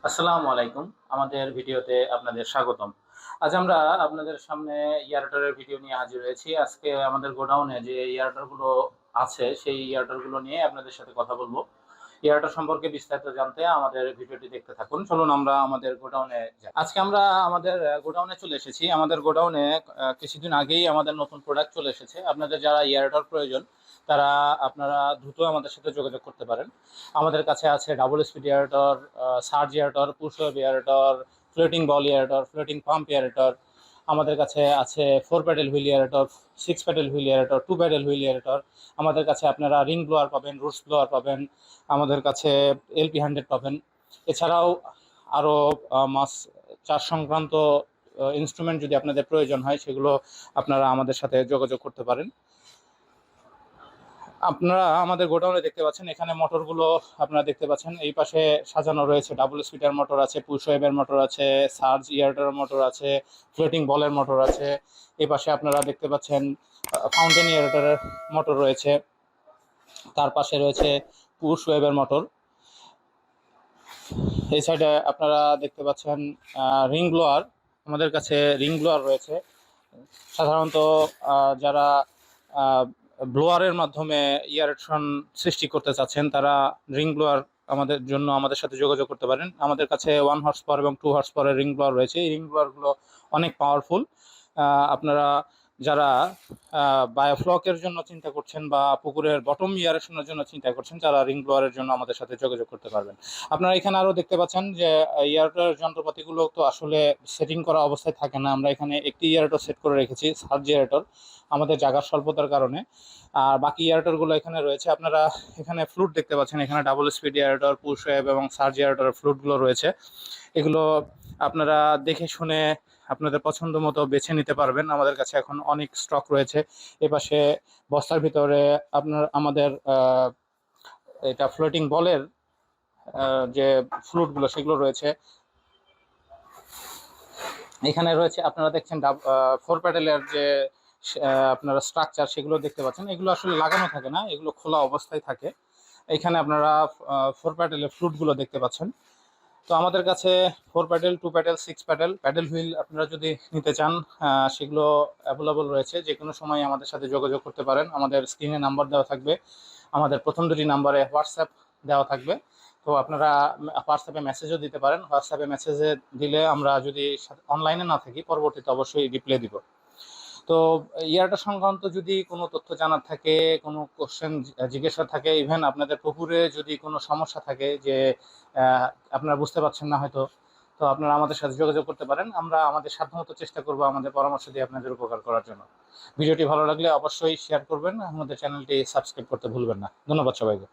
আসসালামু আলাইকুম। আমাদের ভিডিওতে আপনাদের স্বাগতম। আজ আমরা আপনাদের সামনে ইয়ারটরের ভিডিও নিয়ে হাজির হয়েছি। আজকে আমাদের গোডাউনে যে ইয়ারটরগুলো আছে, সেই ইয়ারটরগুলো নিয়ে আপনাদের সাথে কথা বলব। ইয়ারটর সম্পর্কে বিস্তারিত জানতে আমাদের ভিডিওটি দেখতে থাকুন। চলুন আমরা আমাদের গোডাউনে যাই। আজকে আমরা আমাদের গোডাউনে চলে এসেছি। আমাদের গোডাউনে কিছুদিন আগেই আমাদের নতুন প্রোডাক্ট চলে এসেছে। আপনাদের যারা ইয়ারটর প্রয়োজন তারা আপনারা দ্রুত আমাদের সাথে যোগাযোগ করতে পারেন। আমাদের কাছে আছে double speed aerator, surge aerator, push wave aerator, floating ball aerator, floating pump aerator. আমাদের কাছে আছে 4 paddle wheel aerator, 6 paddle wheel aerator, 2 paddle wheel aerator. আমাদের কাছে আপনারা রিং ব্লোয়ার পাবেন, রুটস ব্লোয়ার পাবেন। আমাদের কাছে LP100 পাবেন। এছাড়াও আরও মাছ চাষ সংক্রান্ত ইনস্ট্রুমেন্ট যদি আপনাদের প্রয়োজন হয়, সেগুলো আপনারা আমাদের সাথে যোগাযোগ করতে পারেন। আপনারা আমাদের গোডাউনে দেখতে পাচ্ছেন, এখানে মোটরগুলো আপনারা দেখতে পাচ্ছেন। এই পাশে সাজানো রয়েছে ডাবল স্পিডার মোটর আছে, পুশ ওয়েভের মোটর আছে, সার্জ ইয়ারটার মোটর আছে, ফ্লোটিং বলের মোটর আছে। এই পাশে আপনারা দেখতে পাচ্ছেন ফাউন্টেন ইয়ারটারের মোটর রয়েছে। তার পাশে রয়েছে পুশ ওয়েভের মোটর। এই সাইডে আপনারা দেখতে পাচ্ছেন রিং ব্লোয়ার। আমাদের কাছে রিং ব্লোয়ার রয়েছে। সাধারণত যারা ব্লোয়ারের মাধ্যমে ইয়ারেকশন সৃষ্টি করতে চাচ্ছেন, তারা রিং ব্লোয়ার আমাদের সাথে যোগাযোগ করতে পারেন। আমাদের কাছে 1 হর্স পাওয়ার এবং 2 হর্স পাওয়ারের রিং ব্লোয়ার রয়েছে। এই রিং ব্লোয়ারগুলো অনেক পাওয়ারফুল। আপনারা যারা বায়োফ্লকের জন্য চিন্তা করছেন বা পুকুরের বটম ইয়ারেশনের জন্য চিন্তা করছেন, তারা রিং ব্লোয়ারের জন্য আমাদের সাথে যোগাযোগ করতে পারবেন। আপনারা এখানে আরও দেখতে পাচ্ছেন যে ইয়ারেটর যন্ত্রপাতিগুলো তো আসলে সেটিং করা অবস্থায় থাকে না। আমরা এখানে একটি ইয়ারেটর সেট করে রেখেছি, সার্জ ইয়ারেটর, আমাদের জায়গার স্বল্পতার কারণে। আর বাকি ইয়ারেটরগুলো এখানে রয়েছে। আপনারা এখানে ফ্লুট দেখতে পাচ্ছেন, এখানে double speed aerator, push wave এবং সার্জ ইয়ারেটরের ফ্লুটগুলো রয়েছে। এগুলো আপনারা দেখে শুনে আপনাদের পছন্দ মতো বেছে নিতে পারবেন। আমাদের কাছে এখন অনেক স্টক রয়েছে। এপাশে বস্তার ভিতরে আমাদের এটা ফ্লোটিং বলের যে ফ্লুটগুলো সেগুলো রয়েছে। এখানে রয়েছে আপনারা দেখছেন 4 প্যাডেলের যে আপনারা স্ট্রাকচার, সেগুলো দেখতে পাচ্ছেন। এগুলো আসলে লাগানো থাকে না, এগুলো খোলা অবস্থায় থাকে। এখানে আপনারা 4 প্যাডেলের ফ্লুটগুলো দেখতে পাচ্ছেন। তো আমাদের কাছে 4 paddle, 2 paddle, 6 paddle, paddle wheel আপনারা যদি নিতে চান, সেগুলো অ্যাভেলেবল রয়েছে। যে কোনো সময় আমাদের সাথে যোগাযোগ করতে পারেন। আমাদের স্ক্রিনে নাম্বার দেওয়া থাকবে, আমাদের প্রথম দুটি নাম্বারে হোয়াটসঅ্যাপ দেওয়া থাকবে। তো আপনারা হোয়াটসঅ্যাপে মেসেজও দিতে পারেন। হোয়াটসঅ্যাপে মেসেজে দিলে আমরা যদি অনলাইনে না থাকি, পরবর্তীতে অবশ্যই রিপ্লাই দিব। তো ইয়ারটা সংক্রান্ত যদি কোনো তথ্য জানার থাকে, কোনো কোশ্চেন জিজ্ঞাসা থাকে, ইভেন আপনাদের পুকুরে যদি কোনো সমস্যা থাকে যে আপনারা বুঝতে পারছেন না হয়তো, তো আপনারা আমাদের সাথে যোগাযোগ করতে পারেন। আমরা আমাদের সাধ্যমতো চেষ্টা করবো আমাদের পরামর্শ দিয়ে আপনাদের উপকার করার জন্য। ভিডিওটি ভালো লাগলে অবশ্যই শেয়ার করবেন, আমাদের চ্যানেলটি সাবস্ক্রাইব করতে ভুলবেন না। ধন্যবাদ সবাইকে।